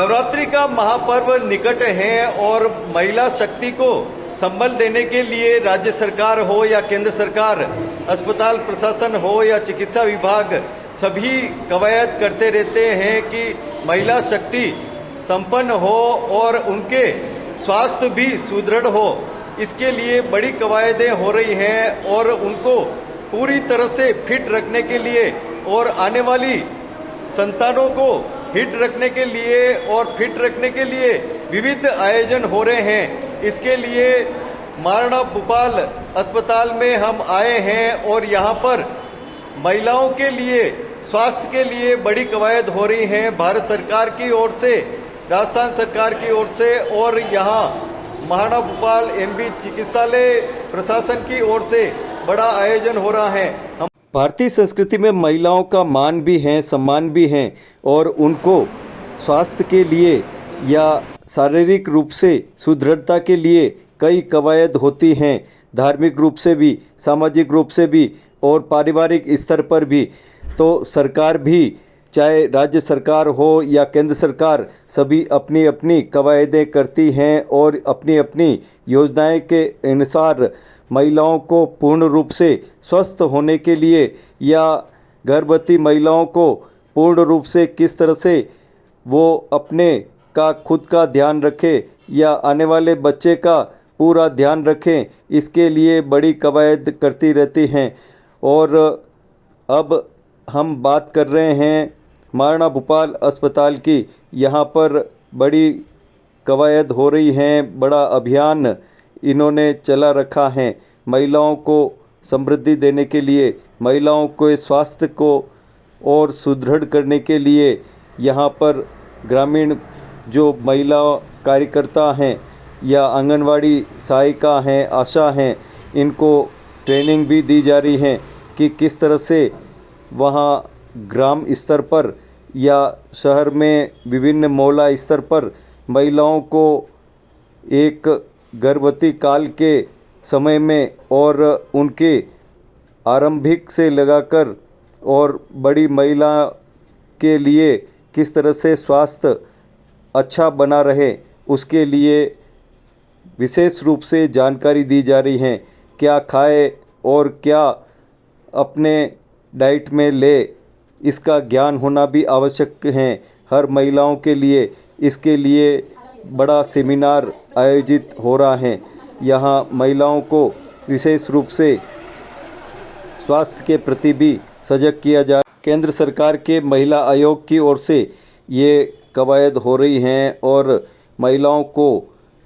नवरात्रि का महापर्व निकट है और महिला शक्ति को संबल देने के लिए राज्य सरकार हो या केंद्र सरकार, अस्पताल प्रशासन हो या चिकित्सा विभाग, सभी कवायद करते रहते हैं कि महिला शक्ति संपन्न हो और उनके स्वास्थ्य भी सुदृढ़ हो। इसके लिए बड़ी कवायदें हो रही हैं और उनको पूरी तरह से फिट रखने के लिए और आने वाली संतानों को हिट रखने के लिए और फिट रखने के लिए विविध आयोजन हो रहे हैं। इसके लिए महाराणा भूपाल अस्पताल में हम आए हैं और यहाँ पर महिलाओं के लिए स्वास्थ्य के लिए बड़ी कवायद हो रही हैं भारत सरकार की ओर से, राजस्थान सरकार की ओर से और यहाँ महाराणा भूपाल एमबी चिकित्सालय प्रशासन की ओर से बड़ा आयोजन हो रहा है। भारतीय संस्कृति में महिलाओं का मान भी है, सम्मान भी है और उनको स्वास्थ्य के लिए या शारीरिक रूप से सुदृढ़ता के लिए कई कवायद होती हैं, धार्मिक रूप से भी, सामाजिक रूप से भी और पारिवारिक स्तर पर भी। तो सरकार भी, चाहे राज्य सरकार हो या केंद्र सरकार, सभी अपनी अपनी कवायदें करती हैं और अपनी अपनी योजनाएं के अनुसार महिलाओं को पूर्ण रूप से स्वस्थ होने के लिए या गर्भवती महिलाओं को पूर्ण रूप से किस तरह से वो अपने का खुद का ध्यान रखे या आने वाले बच्चे का पूरा ध्यान रखें, इसके लिए बड़ी कवायद करती रहती हैं। और अब हम बात कर रहे हैं महाराणा भूपाल अस्पताल की। यहाँ पर बड़ी कवायद हो रही हैं, बड़ा अभियान इन्होंने चला रखा है महिलाओं को समृद्धि देने के लिए, महिलाओं के स्वास्थ्य को और सुदृढ़ करने के लिए। यहाँ पर ग्रामीण जो महिला कार्यकर्ता हैं या आंगनवाड़ी सहायिका हैं, आशा हैं, इनको ट्रेनिंग भी दी जा रही है कि किस तरह से वहाँ ग्राम स्तर पर या शहर में विभिन्न मोहल्ला स्तर पर महिलाओं को एक गर्भवती काल के समय में और उनके आरंभिक से लगाकर और बड़ी महिला के लिए किस तरह से स्वास्थ्य अच्छा बना रहे, उसके लिए विशेष रूप से जानकारी दी जा रही है। क्या खाए और क्या अपने डाइट में ले, इसका ज्ञान होना भी आवश्यक है हर महिलाओं के लिए। इसके लिए बड़ा सेमिनार आयोजित हो रहा है। यहाँ महिलाओं को विशेष रूप से स्वास्थ्य के प्रति भी सजग किया जा। केंद्र सरकार के महिला आयोग की ओर से ये कवायद हो रही हैं और महिलाओं को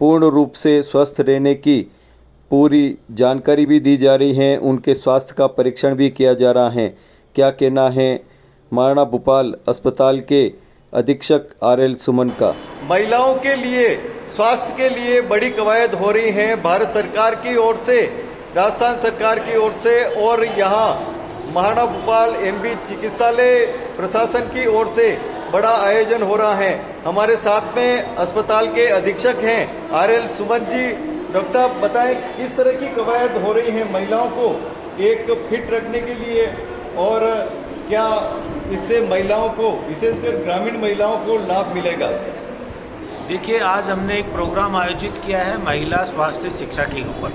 पूर्ण रूप से स्वस्थ रहने की पूरी जानकारी भी दी जा रही है, उनके स्वास्थ्य का परीक्षण भी किया जा रहा है। क्या कहना है महाराणा भूपाल अस्पताल के अधीक्षक RL सुमन का। महिलाओं के लिए स्वास्थ्य के लिए बड़ी कवायद हो रही हैं भारत सरकार की ओर से, राजस्थान सरकार की ओर से और यहाँ महाराणा भूपाल एमबी चिकित्सालय प्रशासन की ओर से बड़ा आयोजन हो रहा है। हमारे साथ में अस्पताल के अधीक्षक हैं RL सुमन जी। डॉक्टर साहब बताएं किस तरह की कवायद हो रही हैं महिलाओं को एक फिट रखने के लिए और क्या इससे महिलाओं को, विशेषकर ग्रामीण महिलाओं को लाभ मिलेगा? देखिए, आज हमने एक प्रोग्राम आयोजित किया है महिला स्वास्थ्य शिक्षा के ऊपर,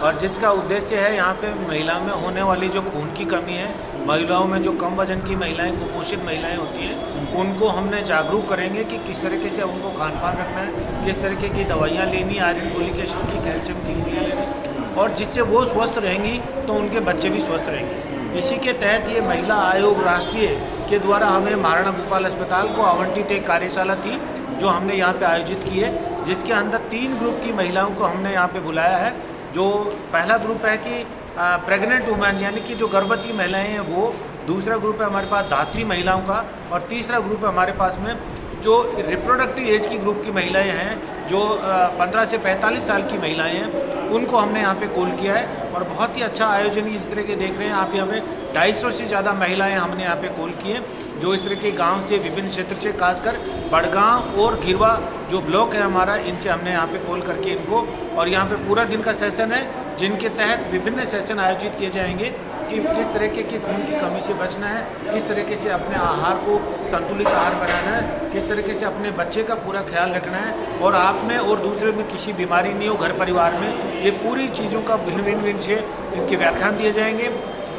और जिसका उद्देश्य है यहाँ पे महिला में होने वाली जो खून की कमी है, महिलाओं में जो कम वजन की महिलाएं, कुपोषित महिलाएं होती हैं, उनको हमने जागरूक करेंगे कि किस तरीके से उनको खान पान रखना है, किस तरीके की दवाइयाँ लेनी, आयरन, फोलिक एसिड की, कैल्शियम की गोलियाँ लेनी, और जिससे वो स्वस्थ रहेंगी तो उनके बच्चे भी स्वस्थ रहेंगे। इसी के तहत ये महिला आयोग राष्ट्रीय के द्वारा हमें महाराणा भूपाल अस्पताल को आवंटित एक कार्यशाला थी जो हमने यहाँ पे आयोजित की है, जिसके अंदर 3 ग्रुप की महिलाओं को हमने यहाँ पे बुलाया है। जो पहला ग्रुप है कि प्रेग्नेंट वुमेन यानी कि जो गर्भवती महिलाएं हैं वो, दूसरा ग्रुप है हमारे पास धात्री महिलाओं का, और तीसरा ग्रुप है हमारे पास में जो रिप्रोडक्टिव एज की ग्रुप की महिलाएं हैं, जो 15 से 45 साल की महिलाएं हैं, उनको हमने यहाँ पे कॉल किया है। और बहुत ही अच्छा आयोजन इस तरह के देख रहे हैं आप, यहाँ पे 250 से ज़्यादा महिलाएं हमने यहाँ पे कॉल की हैं, जो इस तरह के गांव से, विभिन्न क्षेत्र से, खासकर बड़गांव और गिरवा जो ब्लॉक है हमारा, इनसे हमने यहाँ पे कॉल करके इनको, और यहाँ पे पूरा दिन का सेशन है जिनके तहत विभिन्न सेशन आयोजित किए जाएंगे कि किस तरीके की खून की कमी से बचना है, किस तरीके से अपने आहार को संतुलित आहार बनाना है, किस तरीके से अपने बच्चे का पूरा ख्याल रखना है और आप में और दूसरे में किसी बीमारी नहीं हो घर परिवार में। ये पूरी चीज़ों का भिन्न भिन्न से इनके व्याख्यान दिए जाएंगे।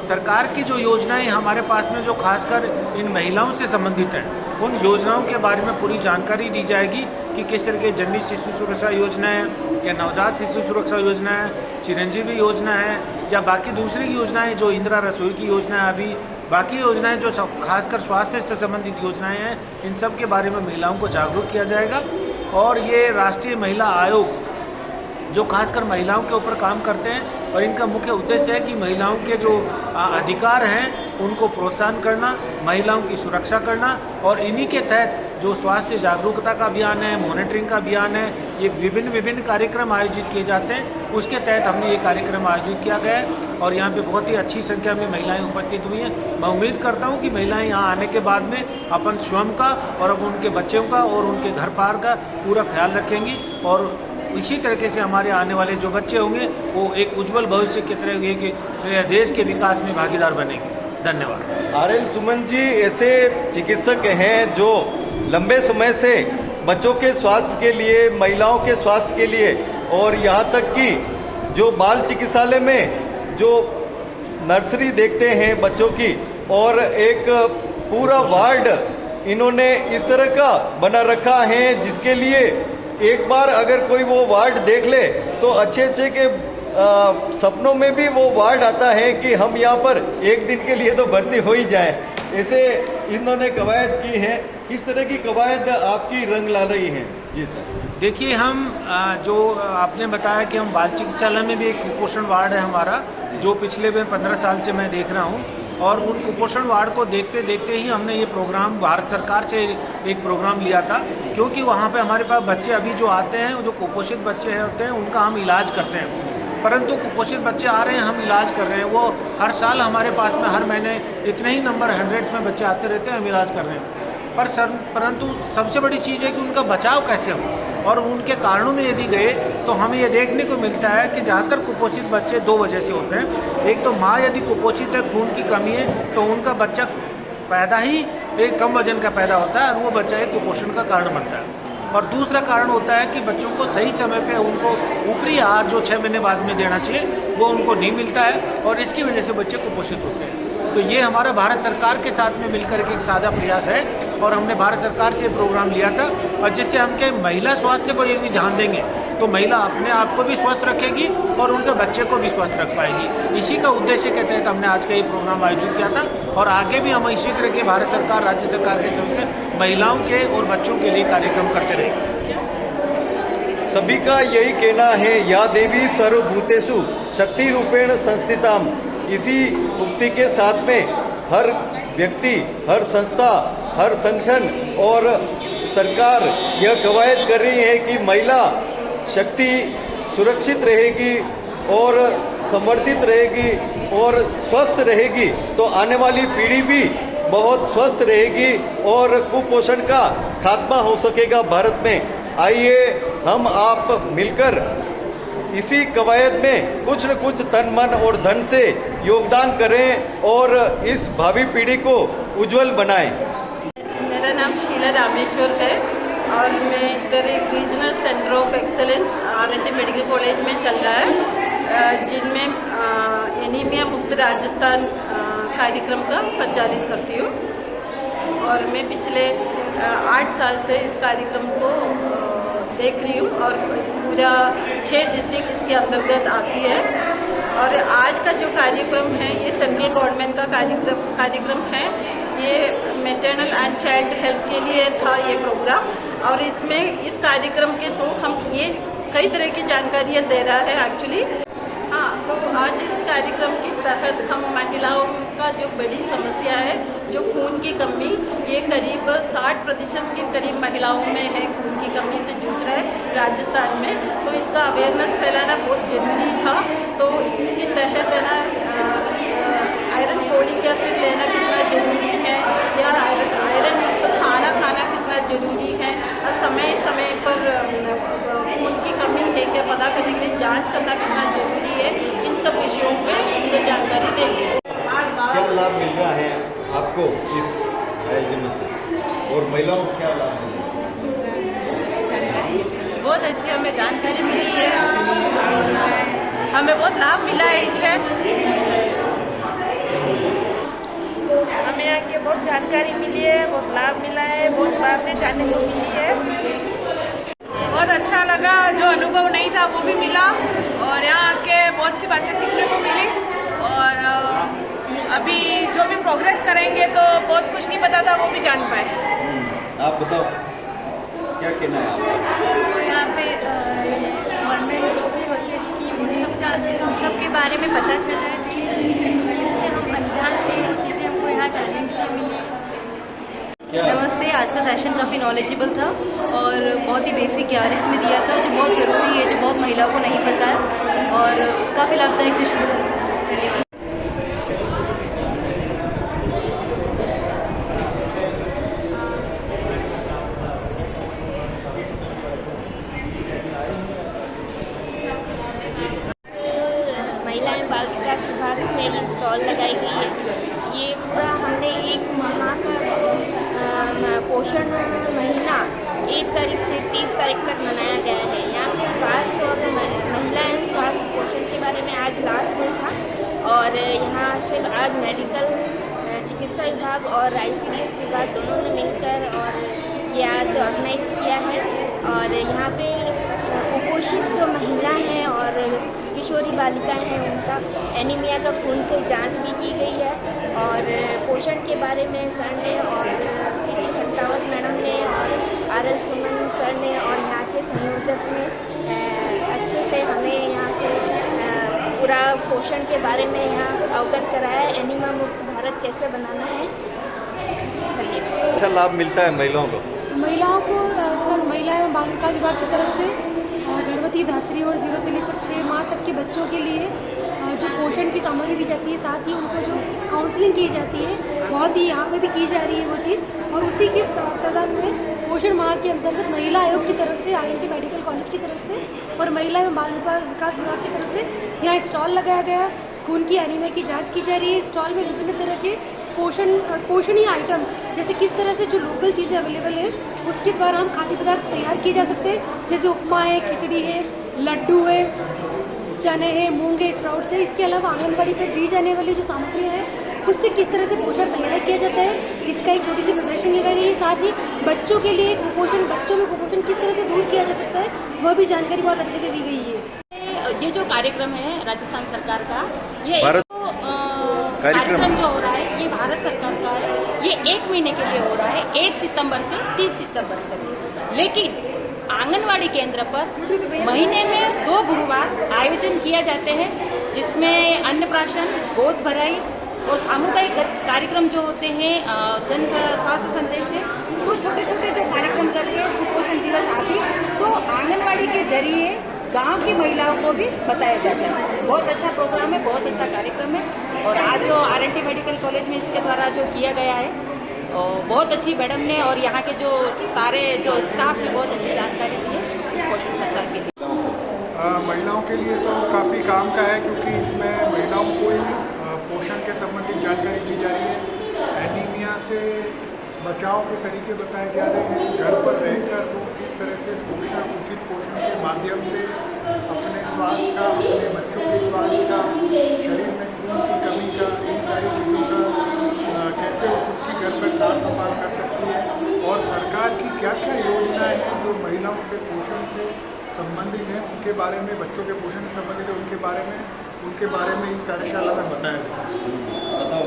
सरकार की जो योजनाएं हमारे पास में जो खासकर इन महिलाओं से संबंधित हैं, उन योजनाओं के बारे में पूरी जानकारी दी जाएगी कि किस तरह के जननी शिशु सुरक्षा योजना है या नवजात शिशु सुरक्षा योजना है, चिरंजीवी योजना है या बाकी दूसरी योजनाएं जो इंदिरा रसोई की योजना है, अभी बाकी योजनाएं जो खासकर स्वास्थ्य से संबंधित योजनाएं हैं, इन सब के बारे में महिलाओं को जागरूक किया जाएगा। और ये राष्ट्रीय महिला आयोग जो खासकर महिलाओं के ऊपर काम करते हैं और इनका मुख्य उद्देश्य है कि महिलाओं के जो अधिकार हैं उनको प्रोत्साहन करना, महिलाओं की सुरक्षा करना और इन्हीं के तहत जो स्वास्थ्य जागरूकता का अभियान है, मॉनिटरिंग का अभियान है, ये विभिन्न कार्यक्रम आयोजित किए जाते हैं। उसके तहत हमने ये कार्यक्रम आयोजित किया गया है और यहाँ पे बहुत ही अच्छी संख्या में महिलाएं उपस्थित हुई हैं। मैं उम्मीद करता हूँ कि महिलाएं यहाँ आने के बाद में अपन स्वयं का और अब उनके बच्चों का और उनके घर पार का पूरा ख्याल रखेंगी और इसी तरीके से हमारे आने वाले जो बच्चे होंगे वो एक उज्जवल भविष्य की तरह कि देश के विकास में भागीदार बनेंगे। धन्यवाद। आरएल सुमन जी ऐसे चिकित्सक हैं जो लंबे समय से बच्चों के स्वास्थ्य के लिए, महिलाओं के स्वास्थ्य के लिए और यहाँ तक कि जो बाल चिकित्सालय में जो नर्सरी देखते हैं बच्चों की और एक पूरा वार्ड इन्होंने इस तरह का बना रखा है जिसके लिए एक बार अगर कोई वो वार्ड देख ले तो अच्छे के सपनों में भी वो वार्ड आता है कि हम यहाँ पर एक दिन के लिए तो भर्ती हो ही जाए। ऐसे इन्होंने कवायद की है। किस तरह की कवायद आपकी रंग ला रही हैं? जी सर। देखिए, हम जो आपने बताया कि हम बाल चिकित्सालय में भी एक कुपोषण वार्ड है हमारा, जो पिछले 15 साल से मैं देख रहा हूँ और उन कुपोषण वार्ड को देखते देखते ही हमने ये प्रोग्राम भारत सरकार से एक प्रोग्राम लिया था, क्योंकि वहाँ पे हमारे पास बच्चे अभी जो आते हैं, जो कुपोषित बच्चे होते हैं, उनका हम इलाज करते हैं। परंतु कुपोषित बच्चे आ रहे हैं, हम इलाज कर रहे हैं, वो हर साल हमारे पास में हर महीने इतने ही नंबर 100 में बच्चे आते रहते हैं, हम इलाज कर रहे हैं। परंतु सबसे बड़ी चीज़ है कि उनका बचाव कैसे हो और उनके कारणों में यदि गए तो हमें ये देखने को मिलता है कि ज़्यादातर कुपोषित बच्चे 2 वजह से होते हैं। एक तो माँ यदि कुपोषित है, खून की कमी है, तो उनका बच्चा पैदा ही एक कम वजन का पैदा होता है और वो बच्चा एक कुपोषण का कारण बनता है। और दूसरा कारण होता है कि बच्चों को सही समय पे उनको ऊपरी आहार जो 6 महीने बाद में देना चाहिए वो उनको नहीं मिलता है और इसकी वजह से बच्चे कुपोषित होते हैं। तो ये हमारा भारत सरकार के साथ में मिलकर के एक साझा प्रयास है और हमने भारत सरकार से प्रोग्राम लिया था और जिससे हम के महिला स्वास्थ्य को यदि ध्यान देंगे तो महिला अपने आप को भी स्वस्थ रखेगी और उनके बच्चे को भी स्वस्थ रख पाएगी। इसी का उद्देश्य के तहत हमने आज का ये प्रोग्राम आयोजित किया था और आगे भी हम इसी तरह के भारत सरकार, राज्य सरकार के सहयोग महिलाओं के और बच्चों के लिए कार्यक्रम करते रहेंगे। सभी का यही कहना है, या देवी सर्वभूतेषु शक्ति रूपेण संस्थिताम। इसी उक्ति के साथ में हर व्यक्ति, हर संस्था, हर संगठन और सरकार यह कवायद कर रही है कि महिला शक्ति सुरक्षित रहेगी और संवर्धित रहेगी और स्वस्थ रहेगी तो आने वाली पीढ़ी भी बहुत स्वस्थ रहेगी और कुपोषण का खात्मा हो सकेगा भारत में। आइए हम आप मिलकर इसी कवायद में कुछ न कुछ तन मन और धन से योगदान करें और इस भावी पीढ़ी को उज्जवल बनाएं। मेरा नाम शीला रामेश्वर है और मैं इधर एक regional centre of excellence R&D medical college में चल रहा है, जिनमें एनीमिया मुक्त राजस्थान कार्यक्रम का संचालित करती हूँ और मैं पिछले 8 साल से इस कार्यक्रम को देख रही हूँ और पूरा 6 डिस्ट्रिक्ट इसके अंतर्गत आती है। और आज का जो कार्यक्रम है ये सेंट्रल गवर्नमेंट का कार्यक्रम है। ये मैटरनल एंड चाइल्ड हेल्थ के लिए था ये प्रोग्राम और इसमें इस कार्यक्रम के थ्रू हम ये कई तरह की जानकारियाँ दे रहा है एक्चुअली। हाँ, तो आज इस कार्यक्रम के तहत हम महिलाओं का जो बड़ी समस्या है, जो खून की कमी, ये करीब 60% के करीब महिलाओं में है, खून की कमी से जूझ रहा है राजस्थान में। तो इसका अवेयरनेस फैलाना बहुत ज़रूरी था। तो इसके तहत है ना आयरन फोलिक एसिड लेना कितना ज़रूरी है या आयरन युक्त खाना खाना कितना ज़रूरी है और समय समय पर खून की कमी है क्या पता करने के लिए जांच करना कितना ज़रूरी है, इन सब विषयों पे जानकारी देंगे। लाभ मिल रहा है आपको इस आयोजन से, और महिलाओं को क्या लाभ मिल रहा है? बहुत अच्छी हमें जानकारी मिली है और हमें बहुत लाभ मिला है इससे। हमें आके बहुत जानकारी मिली है, बहुत लाभ मिला है, बहुत बातें जानने को मिली है। बहुत अच्छा लगा, जो अनुभव नहीं था वो भी मिला और यहाँ आके बहुत सी बातें सीखने को मिली। और अभी जो भी प्रोग्रेस करेंगे तो बहुत कुछ नहीं पता था वो भी जान पाए। आप बताओ क्या कहना है आपका? यहाँ पे गवर्नमेंट जो भी होती है स्कीम उन सब के बारे में पता चला है। जिन स्कीम से हम अनजान थे वो चीज़ें हमको यहाँ जानने के लिए मिली। नमस्ते, आज का सेशन काफ़ी नॉलेजेबल था और बहुत ही बेसिक ज्ञान इसमें दिया था जो बहुत ज़रूरी है, जो बहुत महिलाओं को नहीं पता है और काफ़ी लाभदायक सेशन था। धन्यवाद। महिला एवं बाल विकास विभाग से स्टॉल लगाई गई है। ये पूरा हमने एक माह का पोषण महीना 1 तारीख से 30 तारीख तक मनाया गया है। यहाँ पे स्वास्थ्य और महिला एवं स्वास्थ्य पोषण के बारे में आज लास्ट डे था और यहाँ से आज मेडिकल चिकित्सा विभाग और ICDS विभाग दोनों ने मिलकर और ये आज ऑर्गेनाइज किया है। और यहाँ पे कुपोषित जो महिला हैं और किशोरी बालिकाएं हैं उनका एनीमिया का खून की जांच भी की गई है। और पोषण के बारे में सर ने और पीटी शक्तावत मैडम ने और RL सुमन सर ने और यहाँ के संयोजक ने अच्छे से हमें यहाँ से पूरा पोषण के बारे में यहाँ अवगत कराया। एनीमिया मुक्त भारत कैसे बनाना है। धन्यवाद। अच्छा लाभ मिलता है महिलाओं को? महिलाओं को सर महिला एवं बाल विकास विभाग की तरफ से गर्भवती धात्री और 0 से लेकर 6 माह तक के बच्चों के लिए जो पोषण की सामग्री दी जाती है, साथ ही उनको जो काउंसलिंग की जाती है बहुत ही यहाँ पर भी की जा रही है वो चीज़। और उसी के तदाद में पोषण माह के अंतर्गत महिला आयोग की तरफ से, RNT मेडिकल कॉलेज की तरफ से और महिला एवं बाल विकास विभाग की तरफ से यहाँ स्टॉल लगाया गया। खून की एनीमिया की जाँच की जा रही है। स्टॉल में विभिन्न तरह के पोषणीय आइटम्स जैसे किस तरह से जो लोकल चीज़ें अवेलेबल है उसके द्वारा हम खाद्य पदार्थ तैयार किए जा सकते हैं, जैसे उपमा है, खिचड़ी है, लड्डू है, चने हैं, मूंग है, स्प्राउट्स है। इसके अलावा आंगनबाड़ी पर दी जाने वाली जो सामग्रियाँ हैं उससे किस तरह से पोषण तैयार किया जाता है, इसका एक छोटी सी प्रदर्शनी लगाई गई है। साथ ही बच्चों के लिए बच्चों में कुपोषण किस तरह से दूर किया जा सकता है वह भी जानकारी बहुत अच्छे से दी गई है। ये जो कार्यक्रम है राजस्थान सरकार का, ये कार्यक्रम जो हो रहा है ये भारत सरकार का है। ये 1 महीने के लिए हो रहा है, 1 सितंबर से 30 सितंबर तक। लेकिन आंगनवाड़ी केंद्र पर महीने में 2 गुरुवार आयोजन किया जाते हैं, जिसमें अन्नप्राशन, गोद भराई और सामुदायिक कार्यक्रम जो होते हैं, जन स्वास्थ्य संदेश से तो छोटे छोटे जो कार्यक्रम करते हैं, सुपोषण दिवस आदि, तो आंगनवाड़ी के जरिए गांव की महिलाओं को भी बताया जाता है। बहुत अच्छा प्रोग्राम है, बहुत अच्छा कार्यक्रम है। और आज जो RNT मेडिकल कॉलेज में इसके द्वारा जो किया गया है और बहुत अच्छी मैडम ने और यहाँ के जो सारे जो स्टाफ ने बहुत अच्छी जानकारी दी है इस पोषण सरकार के लिए। महिलाओं के लिए तो काफ़ी काम का है, क्योंकि इसमें महिलाओं को ही पोषण के संबंधित जानकारी दी जा रही है। एनीमिया से बचाव के तरीके बताए जा रहे हैं। घर पर रहकर वो किस तरह से उचित पोषण के माध्यम से अपने स्वास्थ्य का, अपने बच्चों के स्वास्थ्य का, शरीर में खून की कमी का, इन सारी चीज़ों का कैसे वो खुद की घर पर सार संभाल कर सकती है और सरकार की क्या क्या योजनाएं हैं जो महिलाओं के पोषण से संबंधित हैं, उनके बारे में, बच्चों के पोषण से संबंधित है उनके बारे में इस कार्यशाला में बताया गया। बताओ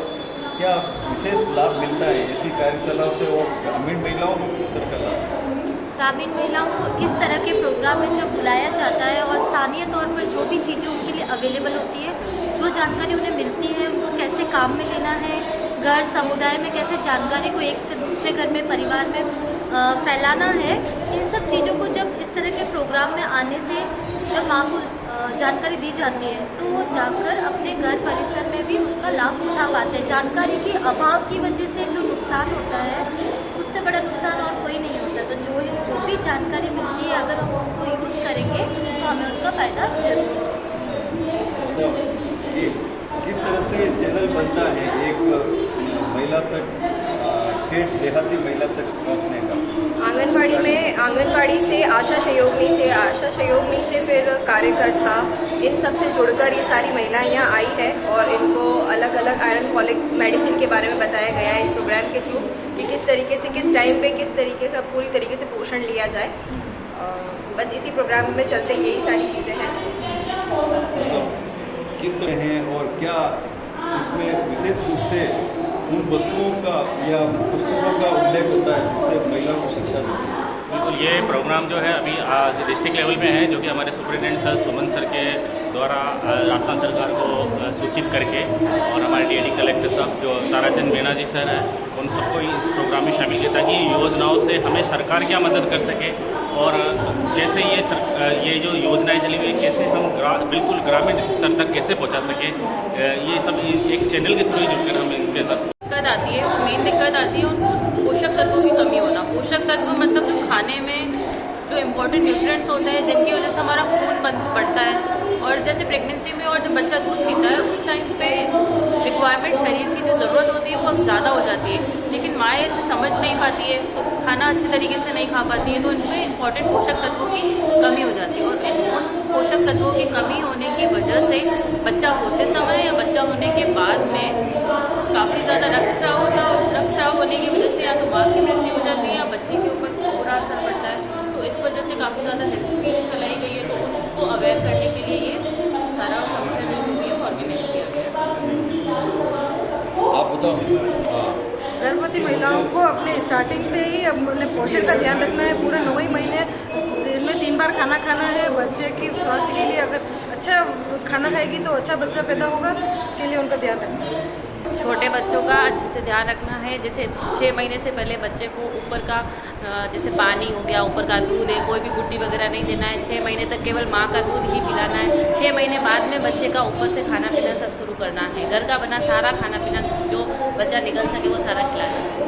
क्या विशेष लाभ मिलता है ऐसी कार्यशालाओं से और ग्रामीण महिलाओं को किस तरह का लाभ? ग्रामीण महिलाओं को इस तरह के प्रोग्राम में जब बुलाया जाता है और स्थानीय तौर पर जो भी चीज़ें उनके लिए अवेलेबल होती है, जो जानकारी उन्हें मिलती है, उनको कैसे काम में लेना है, घर समुदाय में कैसे जानकारी को एक से दूसरे घर में, परिवार में फैलाना है, इन सब चीज़ों को जब इस तरह के प्रोग्राम में आने से जब माँ को जानकारी दी जाती है तो वो जाकर अपने घर परिसर में भी उसका लाभ उठा पाते हैं। जानकारी के अभाव की वजह से जो नुकसान होता है उससे बड़ा नुकसान और कोई नहीं होता। तो जो भी जानकारी मिलती है अगर हम उसको यूज़ करेंगे तो हमें उसका फ़ायदा जरूर होगा। किस तरह से चैनल बनता है एक टारगेट देहाती महिला तक पहुंचने का? आंगनबाड़ी से आशा सहयोगनी से फिर कार्यकर्ता, इन सब से जुड़कर ये सारी महिलाएं यहाँ आई है और इनको अलग अलग आयरन फॉलिक मेडिसिन के बारे में बताया गया है इस प्रोग्राम के थ्रू कि किस तरीके से, किस टाइम पे, किस तरीके से पूरी तरीके से पोषण लिया जाए। बस इसी प्रोग्राम में चलते यही सारी चीज़ें हैं। किस तरह हैं और क्या इसमें विशेष रूप से उन वस्तुओं का या पुस्तकों का उल्लेख होता है जिससे महिलाओं को शिक्षा मिलती है? बिल्कुल, ये प्रोग्राम जो है अभी आज डिस्ट्रिक्ट लेवल में है, जो कि हमारे सुपरिटेंडेंट सर सुमन सर के द्वारा राजस्थान सरकार को सूचित करके और हमारे डीएडी कलेक्टर साहब जो ताराचंद मीना जी सर हैं, उन सबको इस प्रोग्राम में शामिल किया ताकि योजनाओं से हमें सरकार क्या मदद कर सके और कैसे ये जो योजनाएं चली हुई कैसे हम बिल्कुल ग्रामीण स्तर तक कैसे पहुँचा सकें, ये सब एक चैनल के थ्रू ही जुड़कर हम इनके साथ दिक्कत आती है। मेन दिक्कत आती है उनको पोषक तत्वों की कमी होना। पोषक तत्व मतलब जो खाने में जो इम्पोर्टेंट न्यूट्रिएंट्स होते हैं जिनकी वजह से हमारा खून बंद पड़ता है, और जैसे प्रेगनेंसी में और जब बच्चा दूध पीता है उस टाइम पे रिक्वायरमेंट शरीर की जो ज़रूरत होती है वो ज़्यादा हो जाती है, लेकिन माएँ इसे समझ नहीं पाती है, तो खाना अच्छे तरीके से नहीं खा पाती है, तो इनमें इम्पोर्टेंट पोषक तत्वों की कमी हो जाती है। और उन पोषक तत्वों की कमी होने की वजह से बच्चा होते समय या बच्चा होने के बाद में काफ़ी ज़्यादा रक्तस्राव होता है। उस रक्तस्राव होने की वजह से या तो माँ की मृत्यु हो जाती है या बच्चे के ऊपर बुरा असर पड़ता है। तो इस वजह से काफ़ी ज़्यादा हेल्थ स्कीम चलाई गई है, तो उनको अवेयर करने के लिए ये सारा फंक्शन है जो भी ऑर्गेनाइज किया गया है। आप बताओ। हाँ, गर्भवती महिलाओं को अपने स्टार्टिंग से ही अपने पोषण का ध्यान रखना है। पूरे 9 ही महीने दिन में 3 बार खाना खाना है। बच्चे की स्वास्थ्य के लिए अगर अच्छा खाना खाएगी तो अच्छा बच्चा पैदा होगा, इसके लिए उनका ध्यान रखना है। छोटे बच्चों का अच्छे से ध्यान रखना है। जैसे 6 महीने से पहले बच्चे को ऊपर का जैसे पानी हो गया, ऊपर का दूध है, कोई भी गुड्डी वगैरह नहीं देना है। 6 महीने तक केवल माँ का दूध ही पिलाना है। 6 महीने बाद में बच्चे का ऊपर से खाना पीना सब शुरू करना है। घर का बना सारा खाना पीना जो बच्चा निकल सके वो सारा खिलाना है।